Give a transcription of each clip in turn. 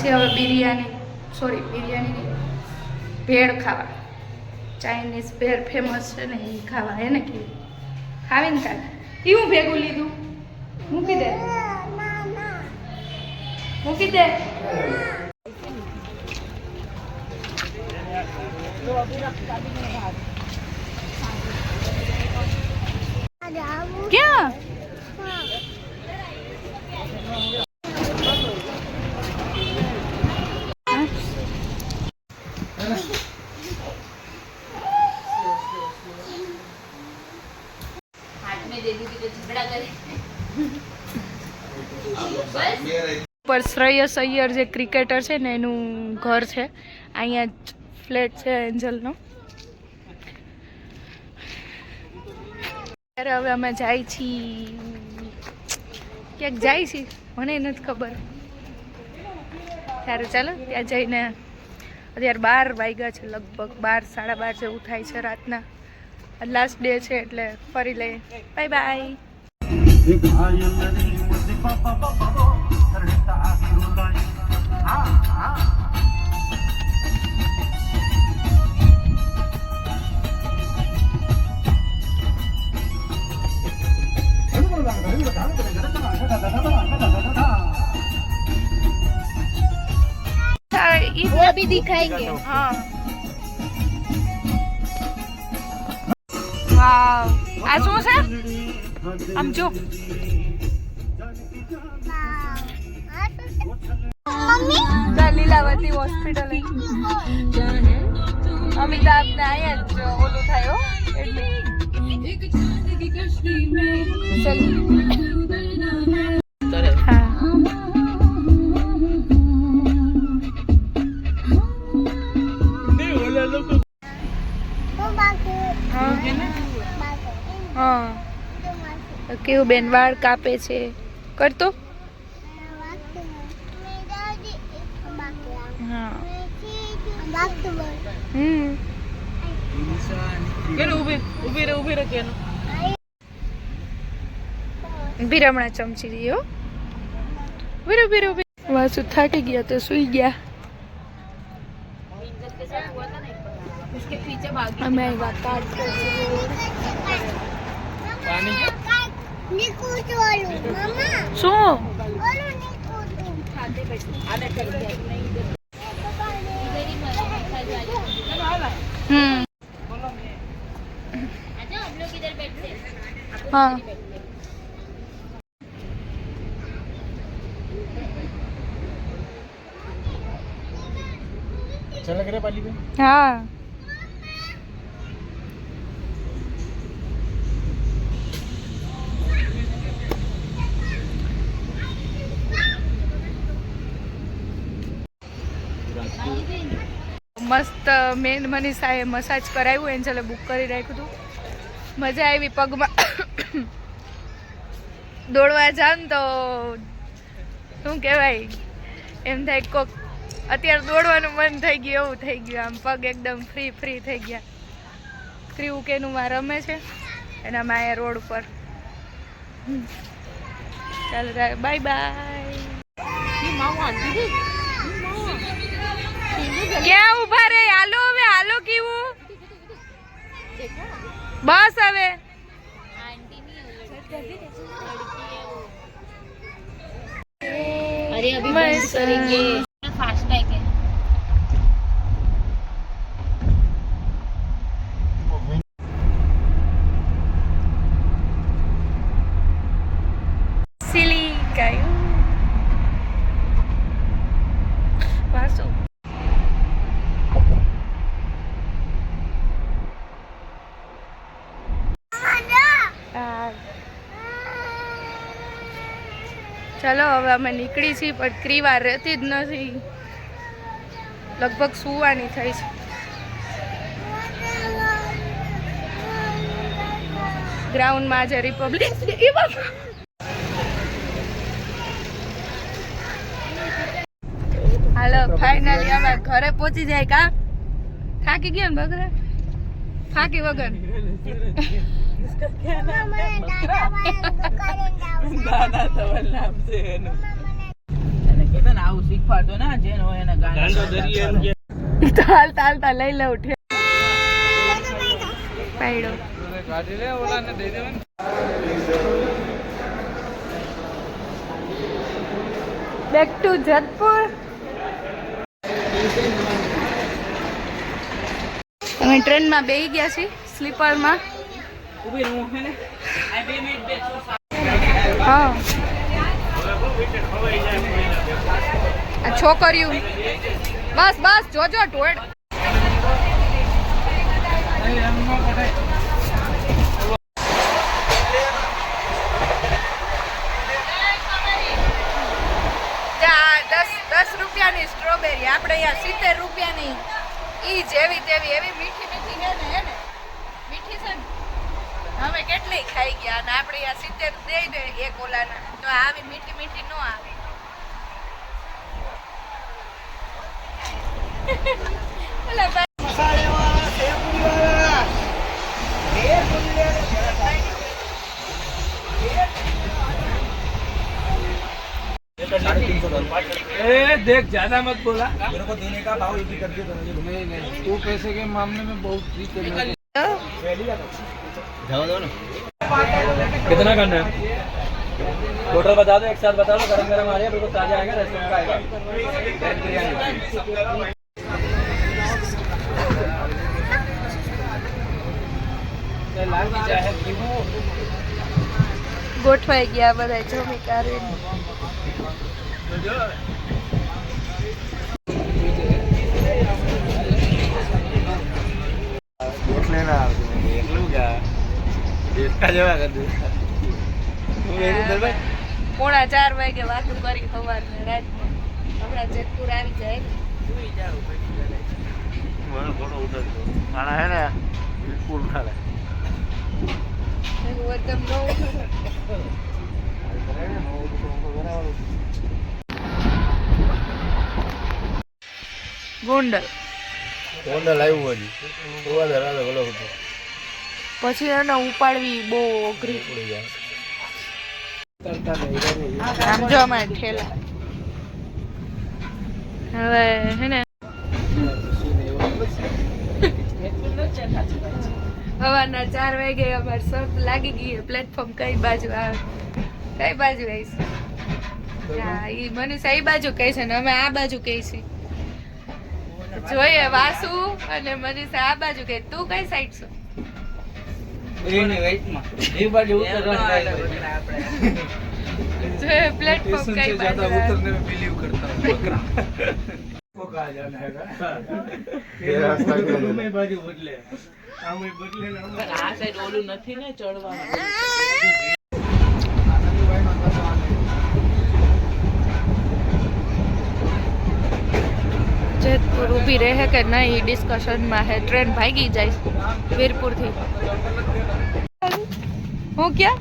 પછી હવે બિરયાની ભેળ ખાવા. ચાઇનીઝ ભેળ ફેમસ છે ને એ ખાવા હે ને કે ખાવીને કાંઈ એવું ભેગું લીધું મૂકી દે ક્યાં પર શ્રેયસ અય્યર જે ક્રિકેટર છે ને એનું ઘર છે અહીંયા જ ફ્લેટ છે એન્જલનો. ત્યારે હવે અમે જાય છીએ ક્યાંક જાય છીએ મને નથી ખબર. ત્યારે ચાલો ત્યાં જઈને અત્યારે 12 વાગ્યા છે લગભગ 12 સાડા 12 જેવું થાય છે રાતના. લાસ્ટ ડે છે એટલે ફરી લઈએ. Bye bye. वो अभी दिखाएंगे. हाँ वाव આ શું છે આમ જો લીલાવતી હોસ્પિટલ અમિતાભ ને અહીંયા જ ઓલું થાય એટલે હા કેવું બેન વાળ કાપે છે કરતો. હા ઉભી હમણાં ચમચી દઈએ. વાસુ થાકી ગયા તો સુઈ ગયા. અમે વાત શું हाँ अच्छा लग रहा है पाली में. हाँ મસ્ત મેન મનીષાએ મસાજ કરાવ્યું. એન્જલે બુક કરી રાખ્યું હતું. મજા આવી. પગમાં દોડવા જાવ ને તો શું કહેવાય એમ થાય કોક અત્યારે દોડવાનું મન થઈ ગયું એવું થઈ ગયું. આમ પગ એકદમ ફ્રી થઈ ગયા. ક્રીવ કેનું માં રમે છે એના માયા રોડ ઉપર. ચાલો બાય બાય. ક્યાં ઉભા રે? હાલો હવે હાલો. કેવું બસ હવે अरे अभी बंद करेंगे. फास्ट है क्या? સિલી કાયું વાસુ. ચાલો હવે અમે નીકળી છીએ પણ ક્રીવા રહેતી જ નથી. લગભગ સુવાની થઈ છે. ગ્રાઉન્ડમાં આજે રિપબ્લિક ડે. હાલો ફાઇનલી અમે ઘરે પહોંચી જાય. કા થાકી ગયો ને બગરા? થાકી વગર તને આવું શીખવાડતો ના જેન હોય એને ગાંડો તો હાલતા હાલતા લઈ લઉં ઠે પાડો કાઢી લે ઓલાને દઈ દેવાનું. Back to Jetpur. અમે ટ્રેનમાં બેસી ગયા છીએ સ્લીપરમાં. ઊભી રહું હે ને આ 2 મિનિટ બે હા આ છોકરીઓ બસ બસ જોજો ટોડ. દસ રૂપિયાની સ્ટ્રોબેરી આપણે અહીંયા 70 રૂપિયાની ઈ જેવી તેવી એવી મીઠી મીઠી હે ને મીઠી છે ને અમે કેટલી ખાઈ ગયા અને આપણે અહીંયા 70 દઈ દે એક ઓલાના તો આવી મીઠી મીઠી નો આવે. ઓલા ए देख ज्यादा मत बोला, मेरे को देने का भाव इसी कर दिया तो मुझे नहीं नहीं तू पैसे के मामले में बहुत ठीक है. जाओ दो ना. कितना करना है टोटल बता दो, एक साथ बता दो. गरम गरम आ रही है, बिल्कुल ताजा आएगा, रेस्टोरेंट का आएगा. वेज बिरयानी लाल की चाय है ગોઠવાઈ ગયા બધા જમી કરીને. પોણા 4 વાગે વાતું કરી સવારને રાતને. હમણાં જેતપુર આવી જાય એકદમ ગોંડલ આવ્યું હજી પછી એને ઉપાડવી બહુ અઘરી. આમ જો અમારે ઠેલા હવે હે ને સવારના 4 વાગે અમારે સર્ફ લાગી ગઈ. પ્લેટફોર્મ કઈ બાજુ આવે કઈ બાજુ આવીશ ઈ મનીષા એ બાજુ કહે છે ને અમે આ બાજુ કહી છીએ. જોઈએ વાસુ અને મનીષા આ બાજુ કહે. તું કઈ સાઈડ છો? જોઈએ પ્લેટફોર્મ કઈ બાજુ उतरने में बिलीव करता हूँ बकरा को कहा जाना है में बाजू बदले आमे बदले ना આ સાઈડ ઓલું નથી ને ચડવાનું. જેતપુર ઊભી રહે કે નહીં ડિસ્કશનમાં હે. ટ્રેન ભાગી જાય વીરપુર થી. હું ક્યાં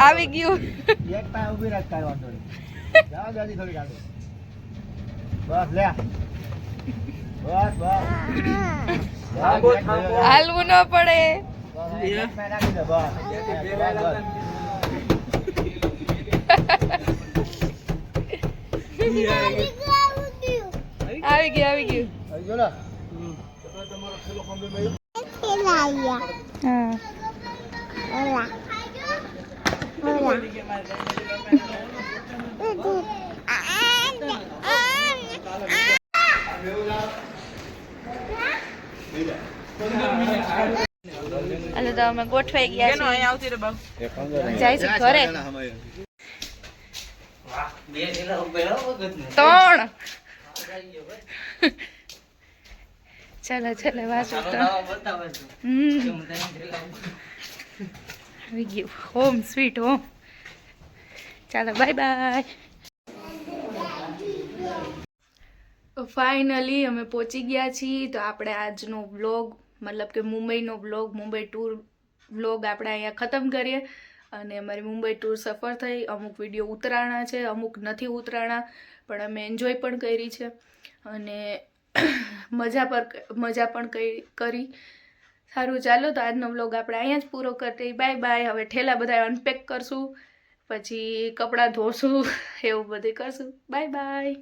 આવી ગયું. હાલવું ન પડે. આવી ગયું આવી ગયું. એટલે તો અમે ગોઠવાઈ ગયા છીએ. અહીંયા આવતી રે બાબુ. જાય છે ઘરે. 3 ચાલો ચાલો વાસુ આવી ગયું. Home sweet home. ચાલો બાય બાય. ફાઇનલી અમે પહોંચી ગયા છીએ. તો આપણે આજનો વ્લોગ મતલબ કે મુંબઈનો વ્લોગ મુંબઈ ટૂર વ્લોગ આપણે અહીંયા ખતમ કરીએ. અને અમારી મુંબઈ ટૂર સફળ થઈ. અમુક વિડીયો ઉતરાણા છે, અમુક નથી ઉતરાણા, પણ અમે એન્જોય પણ કરી છે અને મજા પણ કરી. સારું ચાલો તો આજનો વ્લોગ આપણે અહીંયા જ પૂરો કરીએ. Bye bye. હવે ઠેલા બધા અનપેક કરશું પછી કપડાં ધોશું એવું બધું કરશું. Bye bye.